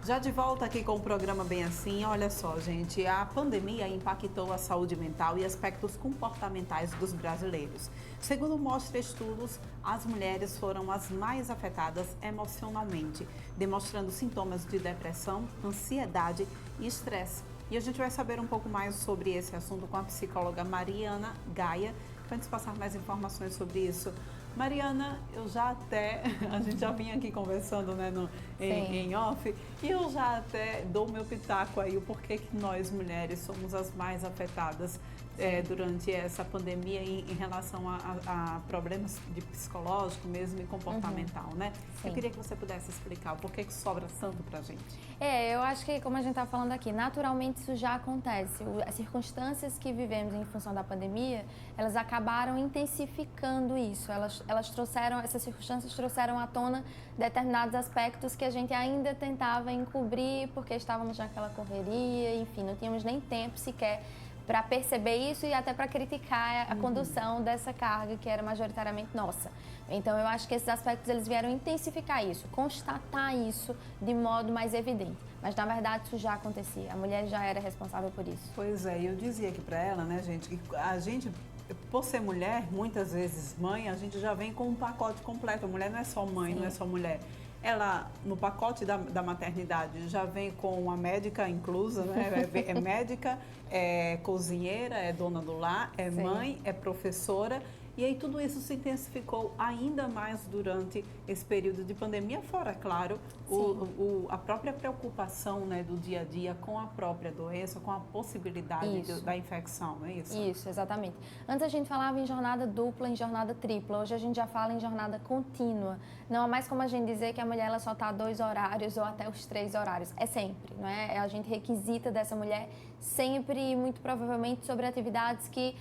Já de volta aqui com o programa Bem Assim, olha só, gente, a pandemia impactou a saúde mental e aspectos comportamentais dos brasileiros. Segundo mostra estudos, as mulheres foram as mais afetadas emocionalmente, demonstrando sintomas de depressão, ansiedade e estresse. E a gente vai saber um pouco mais sobre esse assunto com a psicóloga Mariana Gaia, para nos passar mais informações sobre isso. Mariana, a gente já vinha aqui conversando, né, em off, e eu já até dou meu pitaco aí, o porquê que nós mulheres somos as mais afetadas durante essa pandemia em relação a problemas de psicológico mesmo e comportamental, né? Sim. Eu queria que você pudesse explicar o porquê que sobra tanto pra gente. Eu acho que, como a gente está falando aqui, naturalmente isso já acontece. As circunstâncias que vivemos em função da pandemia, elas acabaram intensificando isso. Essas circunstâncias trouxeram à tona determinados aspectos que a gente ainda tentava encobrir porque estávamos naquela correria, enfim, não tínhamos nem tempo sequer para perceber isso e até para criticar a condução dessa carga que era majoritariamente nossa. Então eu acho que esses aspectos eles vieram intensificar isso, constatar isso de modo mais evidente. Mas na verdade isso já acontecia, a mulher já era responsável por isso. Pois é, eu dizia aqui para ela, né, gente, que a gente, por ser mulher, muitas vezes mãe, a gente já vem com um pacote completo. A mulher não é só mãe, não é só mulher. Ela, no pacote da maternidade, já vem com a médica inclusa, né? É médica, é cozinheira, é dona do lar, é mãe, é professora. E aí tudo isso se intensificou ainda mais durante esse período de pandemia, fora, claro, a própria preocupação, né, do dia a dia com a própria doença, com a possibilidade da infecção, não é isso? Isso, exatamente. Antes a gente falava em jornada dupla, em jornada tripla, hoje a gente já fala em jornada contínua. Não é mais como a gente dizer que a mulher ela só está 2 horários ou até os 3 horários, é sempre, não é? A gente requisita dessa mulher sempre, muito provavelmente, sobre atividades que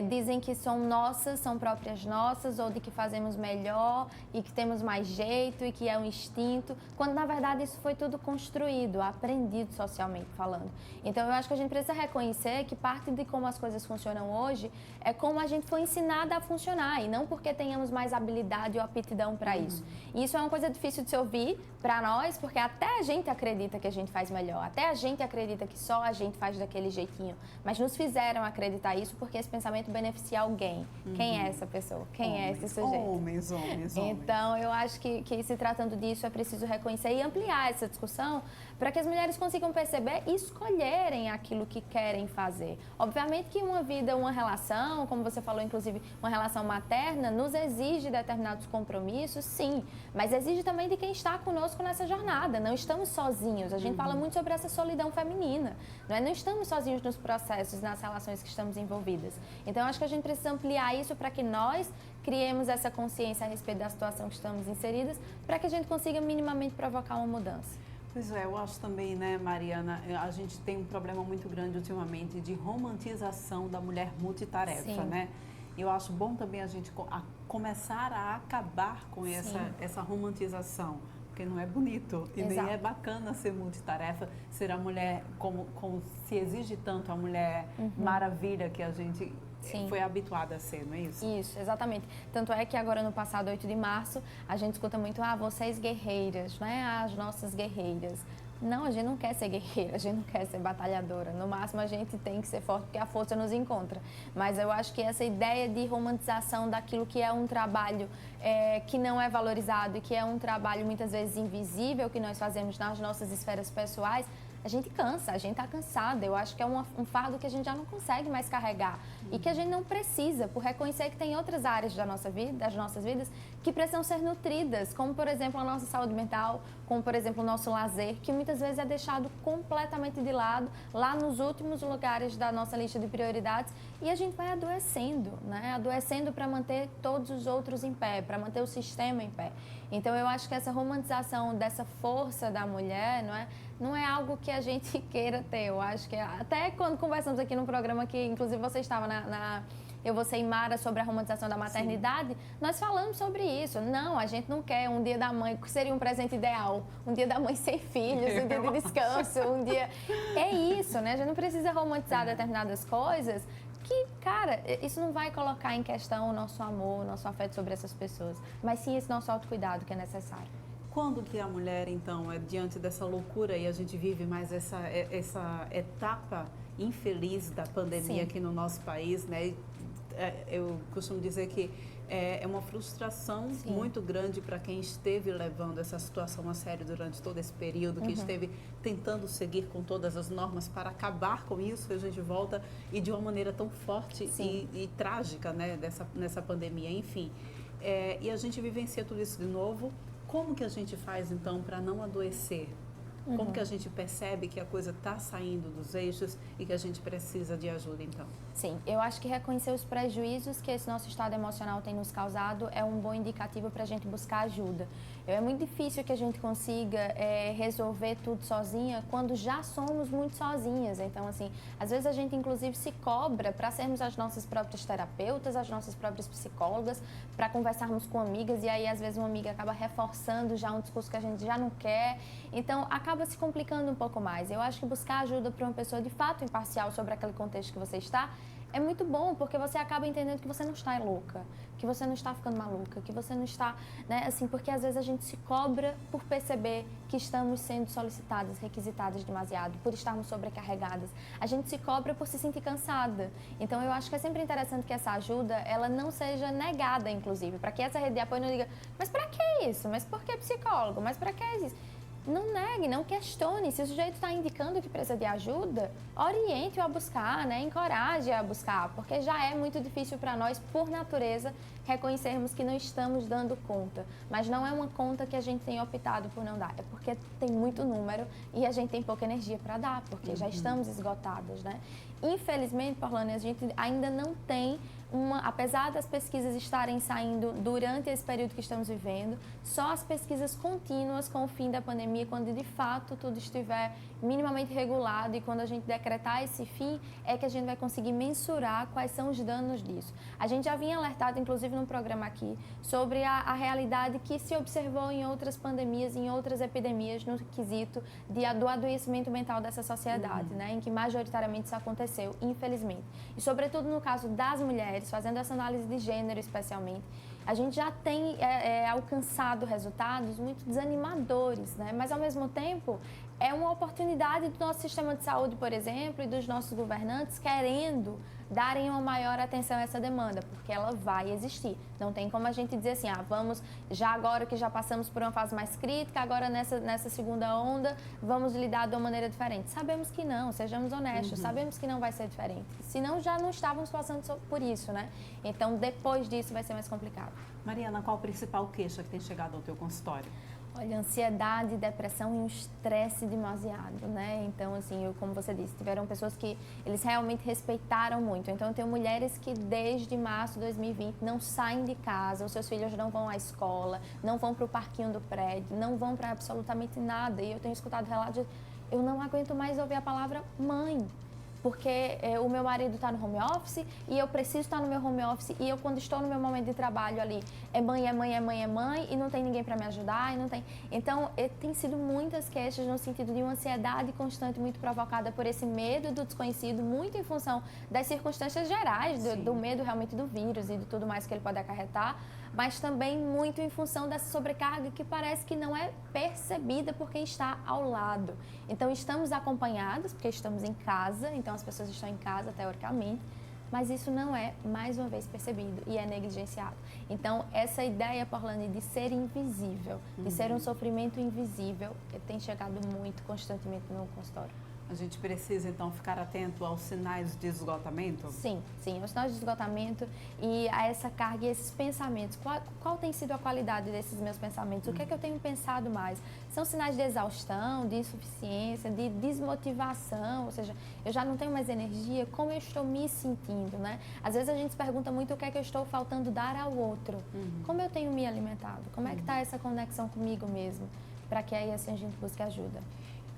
dizem que são nossas, são próprias nossas, ou de que fazemos melhor e que temos mais jeito e que é um instinto, quando na verdade isso foi tudo construído, aprendido socialmente falando. Então eu acho que a gente precisa reconhecer que parte de como as coisas funcionam hoje é como a gente foi ensinada a funcionar e não porque tenhamos mais habilidade ou aptidão para isso. E isso é uma coisa difícil de se ouvir para nós, porque até a gente acredita que a gente faz melhor, até a gente acredita que só a gente faz daquele jeitinho, mas nos fizeram acreditar isso porque esse pensamento beneficia alguém. Quem é essa pessoa? Quem é esse sujeito? Homens. Então, eu acho que se tratando disso, é preciso reconhecer e ampliar essa discussão para que as mulheres consigam perceber e escolherem aquilo que querem fazer. Obviamente que uma vida, uma relação, como você falou, inclusive, uma relação materna, nos exige determinados compromissos, sim, mas exige também de quem está conosco nessa jornada. Não estamos sozinhos. A gente fala muito sobre essa solidão feminina, não é? Não estamos sozinhos nos processos, nas relações que estamos envolvidas. Então, acho que a gente precisa ampliar isso para que nós criemos essa consciência a respeito da situação que estamos inseridas, para que a gente consiga minimamente provocar uma mudança. Pois é, eu acho também, né, Mariana, a gente tem um problema muito grande ultimamente de romantização da mulher multitarefa, né? Eu acho bom também a gente começar a acabar com essa romantização, porque não é bonito e nem é bacana ser multitarefa, ser a mulher como se exige tanto a mulher maravilha que a gente foi habituada a ser, não é isso? Isso, exatamente. Tanto é que agora no passado 8 de março, a gente escuta muito, vocês guerreiras, né? As nossas guerreiras. Não, a gente não quer ser guerreira, a gente não quer ser batalhadora. No máximo a gente tem que ser forte porque a força nos encontra. Mas eu acho que essa ideia de romantização daquilo que é um trabalho que não é valorizado e que é um trabalho muitas vezes invisível que nós fazemos nas nossas esferas pessoais, a gente cansa, a gente está cansada. Eu acho que é um fardo que a gente já não consegue mais carregar e que a gente não precisa, por reconhecer que tem outras áreas da nossa vida, das nossas vidas, que precisam ser nutridas, como por exemplo a nossa saúde mental, como por exemplo o nosso lazer, que muitas vezes é deixado completamente de lado, lá nos últimos lugares da nossa lista de prioridades, e a gente vai adoecendo, né? Adoecendo para manter todos os outros em pé, para manter o sistema em pé. Então eu acho que essa romantização dessa força da mulher, não é algo que a gente queira ter. Eu acho que até quando conversamos aqui no programa, que inclusive você estava Eu, Você e Mara, sobre a romantização da maternidade, nós falamos sobre isso. Não, a gente não quer um dia da mãe, que seria um presente ideal, um dia da mãe sem filhos, um dia de descanso, um dia... É isso, né? A gente não precisa romantizar determinadas coisas que, cara, isso não vai colocar em questão o nosso amor, o nosso afeto sobre essas pessoas, mas sim esse nosso autocuidado que é necessário. Quando que a mulher, então, é diante dessa loucura e a gente vive mais essa etapa infeliz da pandemia Sim. aqui no nosso país, né? Eu costumo dizer que é uma frustração Sim. muito grande para quem esteve levando essa situação a sério durante todo esse período, que esteve tentando seguir com todas as normas para acabar com isso, que a gente volta e de uma maneira tão forte e trágica, né, nessa pandemia, enfim. E a gente vivencia tudo isso de novo. Como que a gente faz, então, para não adoecer? Como que a gente percebe que a coisa está saindo dos eixos e que a gente precisa de ajuda, então? Sim, eu acho que reconhecer os prejuízos que esse nosso estado emocional tem nos causado é um bom indicativo para a gente buscar ajuda. É muito difícil que a gente consiga resolver tudo sozinha quando já somos muito sozinhas. Então, assim, às vezes a gente inclusive se cobra para sermos as nossas próprias terapeutas, as nossas próprias psicólogas, para conversarmos com amigas e aí às vezes uma amiga acaba reforçando já um discurso que a gente já não quer. Então, acaba se complicando um pouco mais. Eu acho que buscar ajuda para uma pessoa de fato imparcial sobre aquele contexto que você está é muito bom, porque você acaba entendendo que você não está louca, que você não está ficando maluca, que você não está, né, assim, porque às vezes a gente se cobra por perceber que estamos sendo solicitadas, requisitadas demasiado, por estarmos sobrecarregadas. A gente se cobra por se sentir cansada. Então, eu acho que é sempre interessante que essa ajuda, ela não seja negada, inclusive, para que essa rede de apoio não diga, mas para que isso? Mas por que psicólogo? Mas para que isso? Não negue, não questione. Se o sujeito está indicando que precisa de ajuda, oriente-o a buscar, né? Encoraje a buscar, porque já é muito difícil para nós, por natureza, reconhecermos que não estamos dando conta. Mas não é uma conta que a gente tem optado por não dar, é porque tem muito número e a gente tem pouca energia para dar, porque já estamos esgotadas, né? Infelizmente, Porlane, a gente ainda não tem apesar das pesquisas estarem saindo durante esse período que estamos vivendo, só as pesquisas contínuas com o fim da pandemia, quando de fato tudo estiver minimamente regulado e quando a gente decretar esse fim, é que a gente vai conseguir mensurar quais são os danos disso. A gente já vinha alertado, inclusive no programa aqui, sobre a realidade que se observou em outras pandemias, em outras epidemias, no quesito do adoecimento mental dessa sociedade, né, em que majoritariamente isso aconteceu, infelizmente. E sobretudo no caso das mulheres, fazendo essa análise de gênero especialmente, a gente já tem alcançado resultados muito desanimadores, né? Mas ao mesmo tempo é uma oportunidade do nosso sistema de saúde, por exemplo, e dos nossos governantes querendo darem uma maior atenção a essa demanda, porque ela vai existir. Não tem como a gente dizer assim, vamos, já agora que já passamos por uma fase mais crítica, agora nessa segunda onda, vamos lidar de uma maneira diferente. Sabemos que não, sejamos honestos, sabemos que não vai ser diferente. Senão já não estávamos passando por isso, né? Então, depois disso vai ser mais complicado. Mariana, qual a principal queixa que tem chegado ao teu consultório? Olha, ansiedade, depressão e um estresse demasiado, né? Então, assim, como você disse, tiveram pessoas que eles realmente respeitaram muito. Então, eu tenho mulheres que desde março de 2020 não saem de casa, os seus filhos não vão à escola, não vão para o parquinho do prédio, não vão para absolutamente nada. E eu tenho escutado relatos de, eu não aguento mais ouvir a palavra mãe. Porque o meu marido está no home office e eu preciso estar no meu home office e eu, quando estou no meu momento de trabalho ali, é mãe, é mãe, é mãe, é mãe e não tem ninguém para me ajudar e não tem... Então, tem sido muitas queixas no sentido de uma ansiedade constante muito provocada por esse medo do desconhecido, muito em função das circunstâncias gerais, do medo realmente do vírus e de tudo mais que ele pode acarretar, mas também muito em função dessa sobrecarga que parece que não é percebida por quem está ao lado. Então, estamos acompanhados, porque estamos em casa, então as pessoas estão em casa, teoricamente, mas isso não é, mais uma vez, percebido e é negligenciado. Então, essa ideia, Porlane, de ser invisível, de ser um sofrimento invisível, tem chegado muito constantemente no consultório. A gente precisa, então, ficar atento aos sinais de esgotamento? Sim, aos sinais de esgotamento e a essa carga e esses pensamentos. Qual tem sido a qualidade desses meus pensamentos? O que é que eu tenho pensado mais? São sinais de exaustão, de insuficiência, de desmotivação, ou seja, eu já não tenho mais energia, como eu estou me sentindo, né? Às vezes a gente se pergunta muito o que é que eu estou faltando dar ao outro. Como eu tenho me alimentado? Como é que está essa conexão comigo mesmo? Para que aí assim a gente busque ajuda.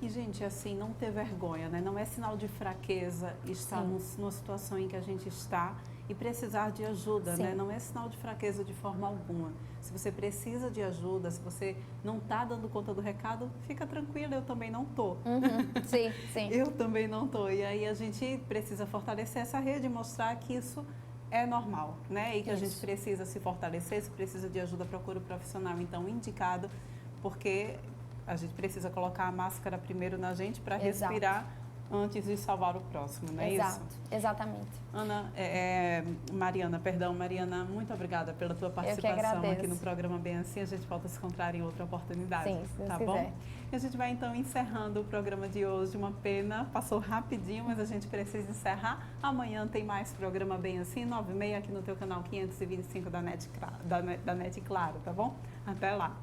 E, gente, assim, não ter vergonha, né? Não é sinal de fraqueza estar numa situação em que a gente está e precisar de ajuda, né? Não é sinal de fraqueza de forma alguma. Se você precisa de ajuda, se você não está dando conta do recado, fica tranquila, eu também não estou. Sim. Eu também não estou. E aí a gente precisa fortalecer essa rede e mostrar que isso é normal, né? E que a gente precisa se fortalecer, se precisa de ajuda, procura o profissional, então, indicado porque a gente precisa colocar a máscara primeiro na gente para Exato. respirar antes de salvar o próximo, não é Exato, isso? exatamente. Mariana, muito obrigada pela tua participação aqui no programa Bem Assim. A gente volta a se encontrar em outra oportunidade. Sim, se Deus tá quiser. Bom? E a gente vai então encerrando o programa de hoje. Uma pena, passou rapidinho, mas a gente precisa encerrar. Amanhã tem mais programa Bem Assim, 9h30 aqui no teu canal 525 da NET Claro, tá bom? Até lá.